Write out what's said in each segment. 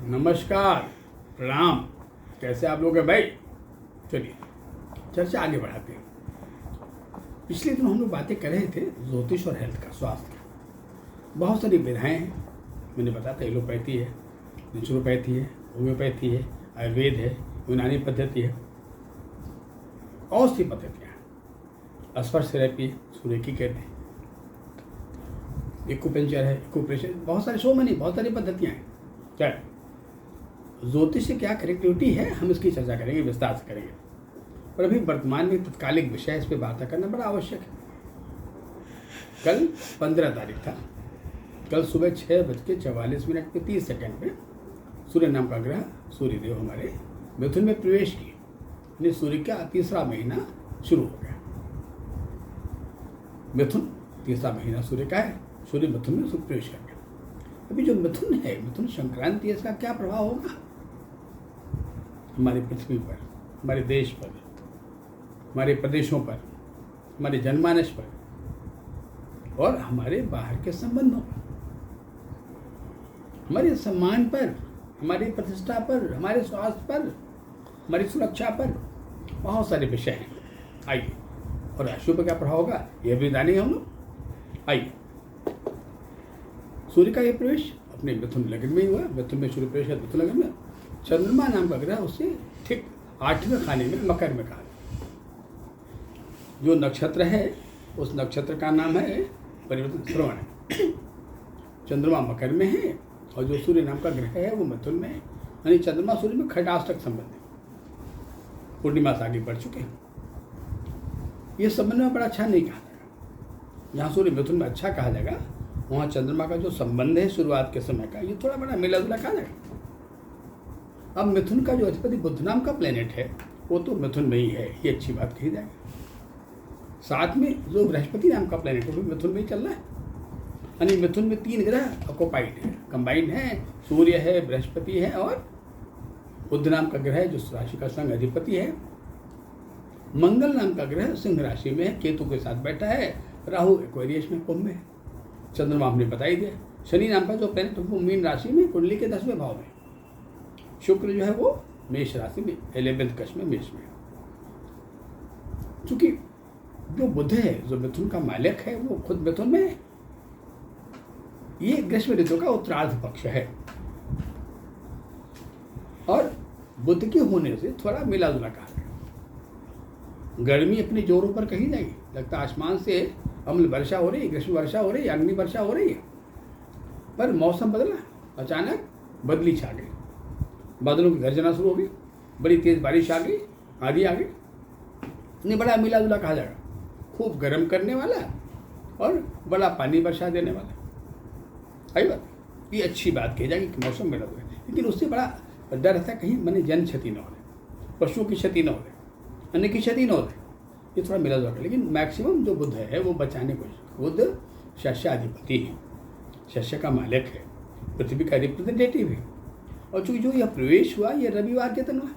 नमस्कार, प्रणाम। कैसे आप लोग हैं भाई? चलिए चर्चा आगे बढ़ाते हैं। पिछले दिन हम लोग बातें कर रहे थे ज्योतिष और हेल्थ का, स्वास्थ्य का। बहुत सारी विधाएं हैं। मैंने बताया था एलोपैथी है, नेचुरोपैथी है, होम्योपैथी है, आयुर्वेद है, यूनानी पद्धति है, और सी पद्धतियाँ हैं। स्पर्श थेरेपी, सूर्यकी कहते हैं, एक्यूपेंचर है, एक्यूप्रेशर, बहुत सारी पद्धतियाँ हैं। क्या ज्योतिष से क्या कनेक्टिविटी है, हम इसकी चर्चा करेंगे, विस्तार से करेंगे। और अभी वर्तमान में तत्कालिक विषय इस पर वार्ता करना बड़ा आवश्यक है। कल 15 तारीख था। कल सुबह 6:44 पे 30 सेकंड पे सूर्य नाम का ग्रह, सूर्यदेव हमारे मिथुन में प्रवेश किए। यानी सूर्य का तीसरा महीना शुरू हो गया। मिथुन तीसरा महीना सूर्य का है। सूर्य मिथुन में प्रवेश कर गया। अभी जो मिथुन है, मिथुन संक्रांति, इसका क्या प्रभाव होगा हमारी पृथ्वी पर, हमारे देश पर, हमारे प्रदेशों पर, हमारे जनमानस पर और हमारे बाहर के संबंधों पर, हमारे सम्मान पर, हमारी प्रतिष्ठा पर, हमारे स्वास्थ्य पर, हमारी सुरक्षा पर, बहुत सारे विषय हैं। आइए, और राशियों पर क्या प्रभाव होगा यह भी जानेंगे हम लोग। आइए, सूर्य का ये प्रवेश अपने मिथुन लग्न में ही हुआ। मिथुन में सूर्य प्रवेश है, मिथुन लग्न में। चंद्रमा नाम का ग्रह उससे ठीक 8वें खाने में, मकर में कहा। जो नक्षत्र है उस नक्षत्र का नाम है परिवर्तन श्रवण। चंद्रमा मकर में है और जो सूर्य नाम का ग्रह है वो मिथुन में है। यानी चंद्रमा सूर्य में खटाष्टक संबंध है। पूर्णिमा से आगे बढ़ चुके हैं। ये संबंध में बड़ा अच्छा नहीं कहा जाएगा। जहाँ सूर्य मिथुन में अच्छा कहा जाएगा, वहाँ चंद्रमा का जो संबंध है शुरुआत के समय का, ये थोड़ा बड़ा मिला जुला कहा जाएगा। अब मिथुन का जो अधिपति बुध नाम का प्लेनेट है वो तो मिथुन में ही है, ये अच्छी बात कही जाएगी। साथ में जो बृहस्पति नाम का प्लेनेट है वो मिथुन में ही चल रहा है। यानी मिथुन में 3 ग्रह ऑक्युपाइड है, कंबाइंड है। सूर्य है, बृहस्पति है और बुध नाम का ग्रह जो राशि का संघ अधिपति है। मंगल नाम का ग्रह सिंह राशि में है, केतु के साथ बैठा है। राहु एक्वेरियस में, कुंभ में। चंद्रमा हमने बता ही दिया। शनि नाम का जो प्लेनेट वो मीन राशि में, कुंडली के 10वें भाव में। शुक्र जो है वो मेष राशि में, 11th कक्ष में, मेष में। चूंकि जो बुध है, जो मिथुन का मालिक है, वो खुद मिथुन में है। ये ग्रीष्म ऋतु का उत्तरार्ध पक्ष है और बुध के होने से थोड़ा मिला जुला कहा गया। गर्मी अपने जोरों पर कहीं जाएगी। लगता आसमान से अम्ल वर्षा हो रही है, ग्रीष्म वर्षा हो रही है, अग्नि वर्षा हो रही है। पर मौसम बदला, अचानक बदली छा गई, बादलों की गर्जना शुरू हो गई, बड़ी तेज बारिश आ गई, आंधी आ गई। नहीं, बड़ा मिला जुला कहा जाएगा। खूब गर्म करने वाला और बड़ा पानी वर्षा देने वाला। आई बात, ये अच्छी बात कही जाएगी कि मौसम मिला जुला। लेकिन उससे बड़ा डर रहता है कहीं मैंने जन क्षति न हो रही, पशुओं की क्षति न हो रही, अन्य की क्षति न हो रही। ये थोड़ा मिला जुला। लेकिन मैक्सिमम जो बुध है वो बचाने को, बुध शस्याधिपति है, शस्य का मालिक है, पृथ्वी का रिप्रेजेंटेटिव है। और चूंकि जो यह प्रवेश हुआ ये रविवार के दिन हुआ,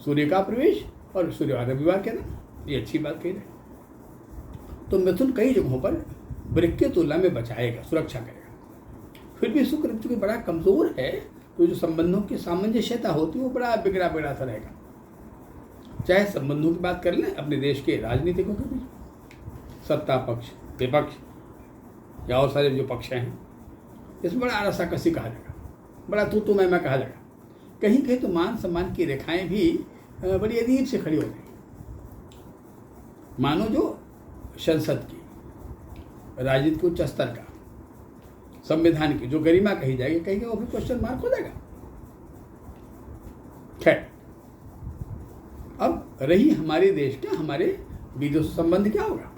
सूर्य का प्रवेश और सूर्य रविवार के दिन, ये अच्छी बात कही जाए तो मिथुन कई जगहों पर वृक्ष की तुलना में बचाएगा, सुरक्षा करेगा। फिर भी शुक्र चूंकि बड़ा कमजोर है तो जो संबंधों की सामंजस्यता होती है वो बड़ा बिगड़ा सा रहेगा। चाहे संबंधों की बात कर लें अपने देश के राजनीतिकों के बीच, सत्ता पक्ष, विपक्ष या और सारे जो पक्ष हैं, इसमें बड़ा रसाकसी कहा जाएगा, बड़ा तू मैं कहा जाएगा। कहीं कहीं तो मान सम्मान की रेखाएं भी बड़ी अजीब से खड़ी हो जाएंगी। मानो जो संसद की, राजनीति के उच्च स्तर का, संविधान की जो गरिमा कही जाएगी, कहीं वो भी क्वेश्चन मार्क हो जाएगा। खैर, अब रही हमारे देश का, हमारे विदेश संबंध क्या होगा,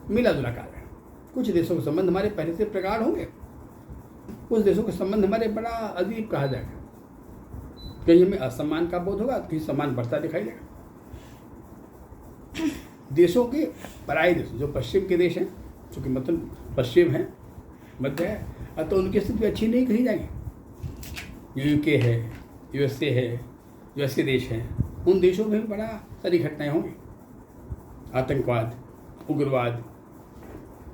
मिला जुला कहा जाएगा। कुछ देशों के संबंध हमारे पहले से प्रगाढ़ होंगे, कुछ देशों के संबंध हमारे बड़ा अजीब कहा जाएगा। कहीं हमें असम्मान का बोध होगा, कहीं सम्मान बढ़ता दिखाई देगा। देशों के पराये देश जो पश्चिम के देश हैं, चूँकि मतलब पश्चिम है, मध्य है, तो उनकी स्थिति अच्छी नहीं कही जाएगी। यूके है, यूएसए है, जो ऐसे देश हैं, उन देशों में भी बड़ा सारी घटनाएं होंगी। आतंकवाद, उग्रवाद,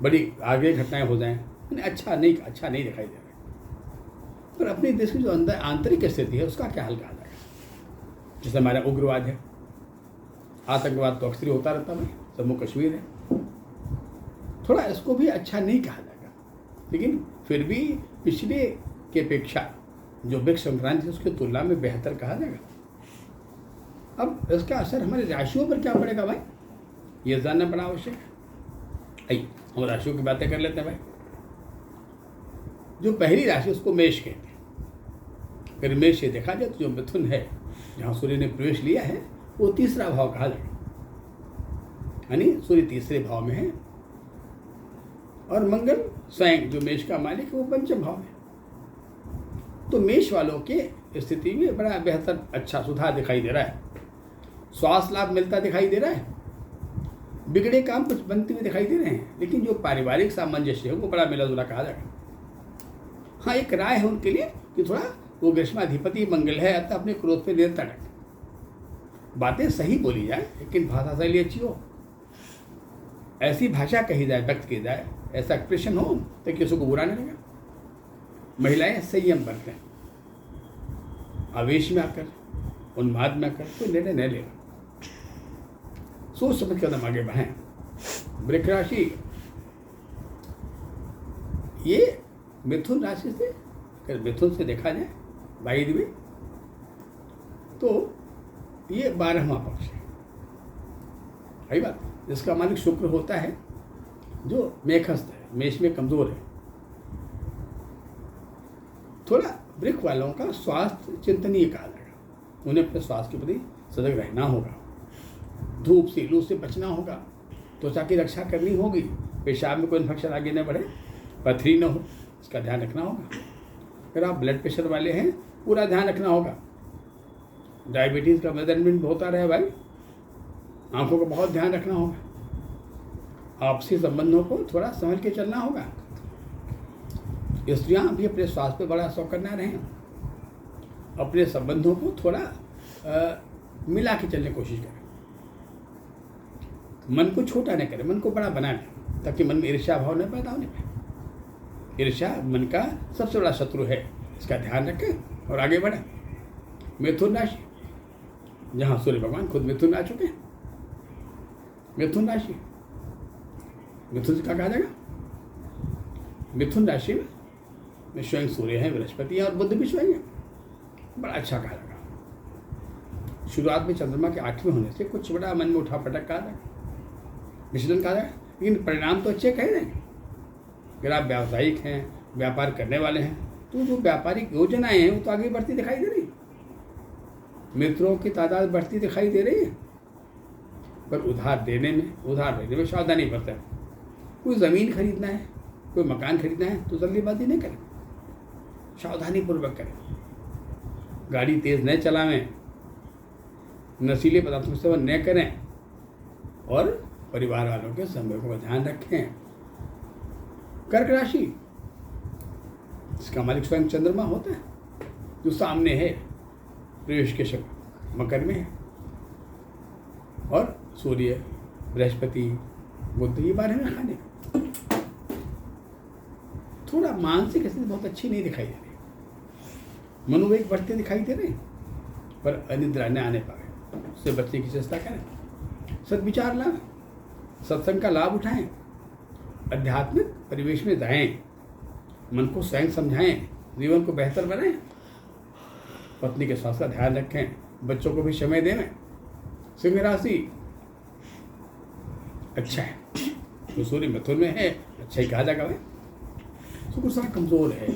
बड़ी आगे घटनाएं हो जाएं, अच्छा नहीं दिखाई दे रहा है। पर अपने देश की जो अंदर आंतरिक स्थिति है उसका क्या हाल कहा जाएगा। जैसे हमारा उग्रवाद है, आतंकवाद तो अक्सर होता रहता है, जम्मू कश्मीर है, थोड़ा इसको भी अच्छा नहीं कहा जाएगा, लेकिन फिर भी पिछले की अपेक्षा जो ब्रिक्स संक्रांति है उसकी तुलना में बेहतर कहा जाएगा। अब इसका असर हमारे राशियों पर क्या पड़ेगा भाई, ये जानना बड़ा आवश्यक है। आइए हम राशियों की बातें कर लेते हैं भाई। जो पहली राशि उसको मेष कहते हैं। अगर मेष से देखा जाए तो जो मिथुन है, जहाँ सूर्य ने प्रवेश लिया है, वो तीसरा भाव कहा जाएगा, यानी सूर्य तीसरे भाव में है, और मंगल स्वयं जो मेष का मालिक है वो पंचम भाव में। तो मेष वालों के स्थिति में बड़ा बेहतर अच्छा सुधार दिखाई दे रहा है, स्वास्थ्य लाभ मिलता दिखाई दे रहा है, बिगड़े काम कुछ बनते हुए दिखाई दे रहे हैं, लेकिन जो पारिवारिक सामंजस्य है वो बड़ा मिला जुला कहा जाएगा। हाँ, एक राय है उनके लिए कि थोड़ा वो ग्रीष्माधिपति मंगल है, अतः अपने क्रोध पे नियंत्रण रखें, बातें सही बोली जाए लेकिन भाषा शैली अच्छी हो, ऐसी भाषा कही जाए, व्यक्त की जाए, ऐसा एक्सप्रेशन हो तो किसी को बुरा नहीं लगे। महिलाएं संयम बरतें, आवेश में आकर, उन्माद में आकर कोई निर्णय नहीं लेगा, सोच समझ कदम आगे बढ़ें। वृक्ष राशि, ये मिथुन राशि से, अगर मिथुन से देखा जाए बाई में, तो ये 12वां पक्ष है, सही बात। जिसका मालिक शुक्र होता है, जो मेघस्थ है, मेष में कमजोर है। थोड़ा वृक्ष वालों का स्वास्थ्य चिंतनीय कहा जाएगा, उन्हें अपने स्वास्थ्य के प्रति सजग रहना होगा, धूप से लू से बचना होगा, त्वचा की रक्षा करनी होगी, पेशाब में कोई इन्फेक्शन आगे न बढ़े, पथरी न हो, इसका ध्यान रखना होगा। अगर आप ब्लड प्रेशर वाले हैं, पूरा ध्यान रखना होगा। डायबिटीज़ का मेजरमेंट होता रहे भाई, आंखों का बहुत ध्यान रखना होगा, आपसी संबंधों को थोड़ा संभल के चलना होगा। स्त्रियाँ भी अपने स्वास्थ्य पे बड़ा शौक करना रहें, अपने संबंधों को थोड़ा मिला के चलने की कोशिश करें, मन को छोटा न करें, मन को बड़ा बना लें, ताकि मन में ईर्ष्या भाव न पैदा होने पाए। ईर्ष्या मन का सबसे बड़ा शत्रु है, इसका ध्यान रखें और आगे बढ़ें। मिथुन राशि, जहाँ सूर्य भगवान खुद मिथुन आ चुके हैं, मिथुन राशि, मिथुन से क्या कहा जाएगा, मिथुन राशि में स्वयं सूर्य है, बृहस्पति है और बुध भी स्वयं है, बड़ा अच्छा कहा जाएगा। शुरुआत में चंद्रमा के 8वें होने से कुछ बड़ा मन में उठा पटक कहा जाएगा, विचलन कहा जाएगा, लेकिन परिणाम तो अच्छे कहे जाएंगे। अगर आप व्यावसायिक हैं, व्यापार करने वाले हैं, तो जो व्यापारिक योजनाएं हैं वो तो आगे बढ़ती दिखाई दे रही है, मित्रों की तादाद बढ़ती दिखाई दे रही है, पर उधार लेने में सावधानी बरतें। कोई ज़मीन खरीदना है, कोई मकान खरीदना है तो जल्दीबाजी नहीं करें, सावधानी पूर्वक करें, गाड़ी तेज़ न चलावें, नशीले पदार्थों का सेवन न करें, और परिवार वालों के संबंधों का ध्यान रखें। कर्क राशि, इसका मालिक स्वयं चंद्रमा होता है, जो सामने है, प्रवेश के समय मकर में है, और सूर्य, बृहस्पति, बुध ये 12वें खाने। थोड़ा मानसिक स्थिति बहुत अच्छी नहीं दिखाई दे रही, मनोवेग बढ़ते दिखाई दे रहे, पर अनिद्रा न आने पाए, उससे बचने की चेष्टा करें। सद्विचार लाभ, सत्संग का लाभ उठाएं, आध्यात्मिक परिवेश में जाएं, मन को स्वयं समझाएं, जीवन को बेहतर बनाएं, पत्नी के स्वास्थ्य का ध्यान रखें, बच्चों को भी समय दें। सिंह राशि, अच्छा है, तो सूर्य मिथुन में है, अच्छा ही कहा जाएगा भाई। शुक्र थोड़ा कमजोर है,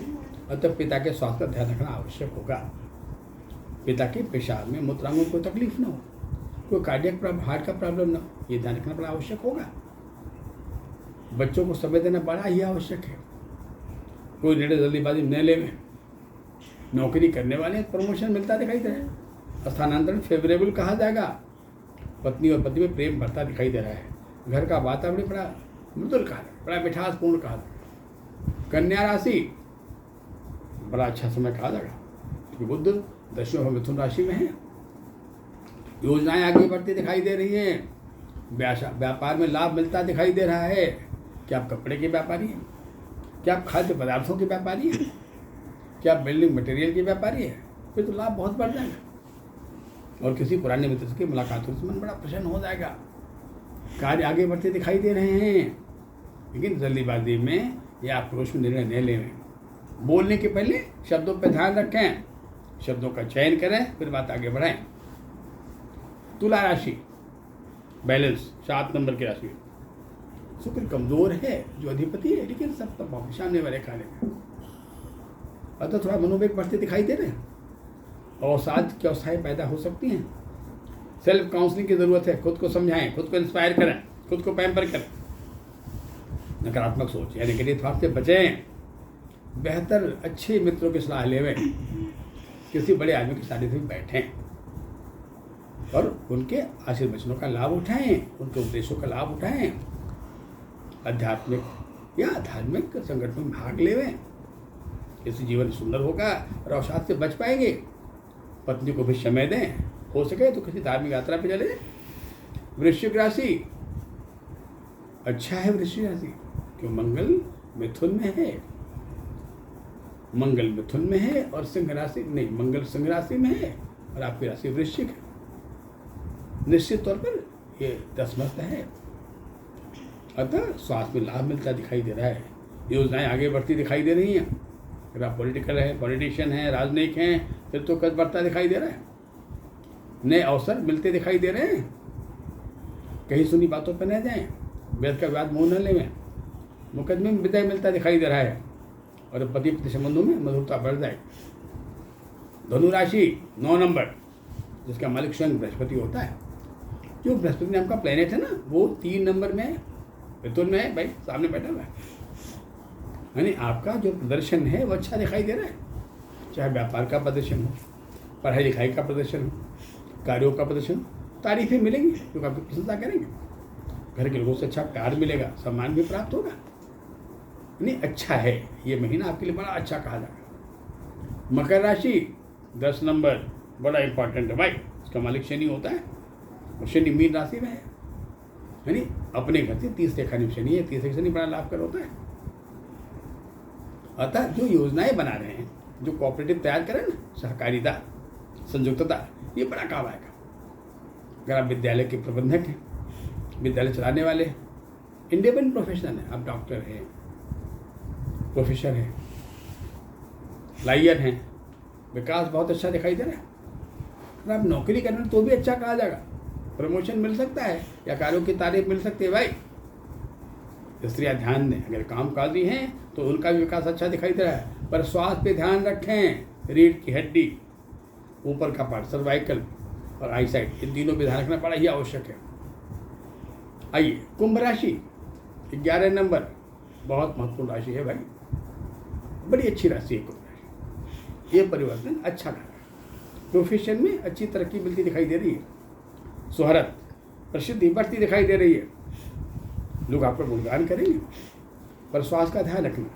अतः पिता के स्वास्थ्य का ध्यान रखना आवश्यक होगा। पिता के पेशाब में मूत्रांगों में कोई तकलीफ न हो, कोई कार्डियक प्रॉब्लम, हार्ट का प्रॉब्लम न हो, ये ध्यान रखना बड़ा आवश्यक होगा। बच्चों को समय देना बड़ा ही आवश्यक है, कोई निर्णय जल्दीबाजी न लेवें। नौकरी करने वाले प्रमोशन मिलता दिखाई दे रहा है, स्थानांतरण फेवरेबल कहा जाएगा, पत्नी और पति में प्रेम बढ़ता दिखाई दे रहा है, घर का वातावरण बड़ा मृदुल कहा जाए, बड़ा मिठासपूर्ण कहा जाए। कन्या राशि, बड़ा अच्छा समय कहा जाएगा, क्योंकि बुध 10वें मिथुन राशि में है, योजनाएं आगे बढ़ती दिखाई दे रही हैं, व्यापार में लाभ मिलता दिखाई दे रहा है। क्या आप कपड़े के व्यापारी हैं, क्या आप खाद्य पदार्थों के व्यापारी हैं, क्या बिल्डिंग मटेरियल के व्यापारी है, फिर तो लाभ बहुत बढ़ जाएगा। और किसी पुराने मित्र की मुलाकात हो तो मन बड़ा प्रसन्न हो जाएगा। कार्य आगे बढ़ते दिखाई दे रहे हैं, लेकिन जल्दीबाजी में या आक्रोश में निर्णय नहीं लें। बोलने के पहले शब्दों पर ध्यान रखें, शब्दों का चयन करें, फिर बात आगे बढ़ाएं। तुला राशि बैलेंस 7 नंबर की राशि। शुक्र कमजोर है जो अधिपति है, लेकिन सब तब सामने वाले खाने में अतः थोड़ा मनोवेग बढ़ते दिखाई दे रहे हैं। अवसाद की अवस्थाएं पैदा हो सकती हैं। सेल्फ काउंसलिंग की जरूरत है। खुद को समझाएं, खुद को इंस्पायर करें, खुद को पैम्पर करें। नकारात्मक सोच या नेगेटिव थॉट से बचें। बेहतर अच्छे मित्रों की सलाह लेवें। किसी बड़े आदमी के सानिध्य में बैठें और उनके आशीर्वचनों का लाभ उठाएं, उनके उपदेशों का लाभ उठाएं। आध्यात्मिक या धार्मिक संगठन में भाग लेवें। इससे जीवन सुंदर होगा और अवसाद से बच पाएंगे। पत्नी को भी समय दें, हो सके तो किसी धार्मिक यात्रा पे चले। वृश्चिक राशि अच्छा है। वृश्चिक राशि क्यों? मंगल मिथुन में है। मंगल मिथुन में है और सिंह राशि नहीं, मंगल सिंह राशि में है और आपकी राशि वृश्चिक है। निश्चित तौर पर ये दसमस्त है। अतः स्वास्थ्य में लाभ मिलता दिखाई दे रहा है। योजनाएं आगे बढ़ती दिखाई दे रही हैं। अगर आप पॉलिटिकल हैं, पॉलिटिशियन हैं, राजनयिक हैं, फिर तो कद बढ़ता दिखाई दे रहा है। नए अवसर मिलते दिखाई दे रहे हैं। कहीं सुनी बातों पर न जाएं, वेद का विवाद मुँह न लेवें। मुकदमे में विजय मिलता दिखाई दे रहा है और पति पत्नी संबंधों में मधुरता बढ़ जाएगी। धनु राशि 9 नंबर, जिसका मालिक स्वयं बृहस्पति होता है। जो बृहस्पति नाम का प्लेनेट है ना, वो 3 नंबर में है, मिथुन में है। भाई सामने बैठा हुआ है, यानी आपका जो प्रदर्शन है वो अच्छा दिखाई दे रहा है। चाहे व्यापार का प्रदर्शन हो, पढ़ाई लिखाई का प्रदर्शन हो, कार्यों का प्रदर्शन, तारीफें मिलेंगी, लोग आपकी प्रशंसा करेंगे। घर के लोगों से अच्छा प्यार मिलेगा, सम्मान भी प्राप्त होगा। नहीं, अच्छा है ये महीना आपके लिए, बड़ा अच्छा कहा जाएगा। मकर राशि 10 नंबर बड़ा इंपॉर्टेंट है भाई। इसका मालिक शनि होता है और शनि मीन राशि में है, यानी अपने घर से 30 रेखा में शनि है। 30 रेखा शनि बड़ा लाभकर होता है। अतः जो योजनाएं बना रहे हैं, जो कोऑपरेटिव तैयार करें ना, सहकारिता, संयुक्तता, ये बड़ा काम आएगा। अगर आप विद्यालय के प्रबंधक हैं, विद्यालय चलाने वाले, इंडिपेंडेंट प्रोफेशनल हैं, आप डॉक्टर हैं, प्रोफेसर हैं, लायर हैं, विकास बहुत अच्छा दिखाई दे रहा है। अगर आप नौकरी कर रहे हैं तो भी अच्छा कहा जाएगा। प्रमोशन मिल सकता है या कार्यों की तारीफ मिल सकती है भाई। स्त्रियाँ ध्यान दें, अगर कामकाजी हैं तो उनका भी विकास अच्छा दिखाई दे रहा है। पर स्वास्थ्य पे ध्यान रखें। रीढ़ की हड्डी, ऊपर का पार्ट, सर्वाइकल और आईसाइट, इन तीनों पे ध्यान रखना बड़ा ही आवश्यक है। आइए कुंभ राशि 11 नंबर, बहुत महत्वपूर्ण राशि है भाई, बड़ी अच्छी राशि है कुंभ राशि। ये परिवर्तन अच्छा लग रहा है। प्रोफेशन में अच्छी तरक्की मिलती दिखाई दे रही है। शोहरत, प्रसिद्धि बढ़ती दिखाई दे रही है। लोग आप पर गुणगान करेंगे। पर स्वास्थ्य का ध्यान रखना,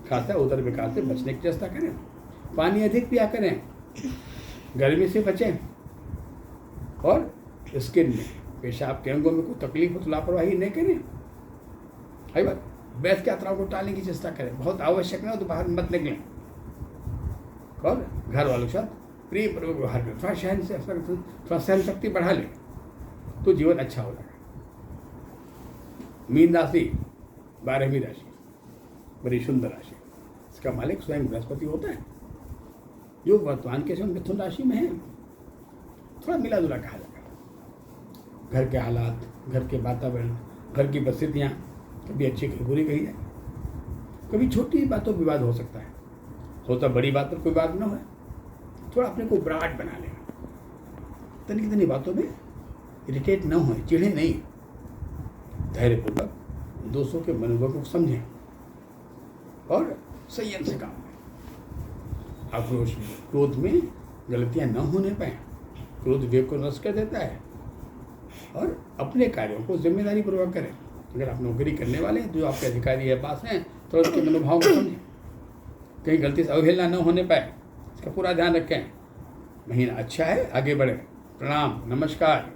खासकर उदर विकार से बचने की चेष्टा करें। पानी अधिक पिया करें, गर्मी से बचें और स्किन में, पेशाब के अंगों में कोई तकलीफ हो तो लापरवाही नहीं करें। है बात, व्यस्त यात्राओं को टालने की चेष्टा करें। बहुत आवश्यक न हो तो बाहर मत निकलें और घर वालों के साथ प्रिय पूर्वक व्यवहार करें। थोड़ा सहन शक्ति बढ़ा लें तो जीवन अच्छा हो जाएगा। मीन राशि 12वीं राशि, बड़ी सुंदर राशि। इसका मालिक स्वयं बृहस्पति होता है, जो वर्तमान के समय मिथुन राशि में है। थोड़ा मिला जुला कहा जाएगा। घर के हालात, घर के वातावरण, घर की परिस्थितियाँ कभी अच्छी कभी बुरी कही जाए। कभी छोटी बातों पर विवाद हो सकता है, होता बड़ी बात पर कोई बात न हो। थोड़ा अपने को ब्राट बना लें, तनी तनी बातों में इरिटेट न हो, चिढ़े नहीं। धैर्यपूर्वक दोस्तों के मनोभाव को समझें और संयम से काम करें। आक्रोश में, क्रोध में गलतियां न होने पाए। क्रोध विवेक को नष्ट कर देता है। और अपने कार्यों को जिम्मेदारी पूर्वक करें। अगर आप नौकरी करने वाले हैं, जो आपके अधिकारी है पास हैं, तो उसके मनोभाव को समझें। कहीं गलती से अवहेलना न होने पाए, इसका पूरा ध्यान रखें। महीना अच्छा है, आगे बढ़े। प्रणाम, नमस्कार।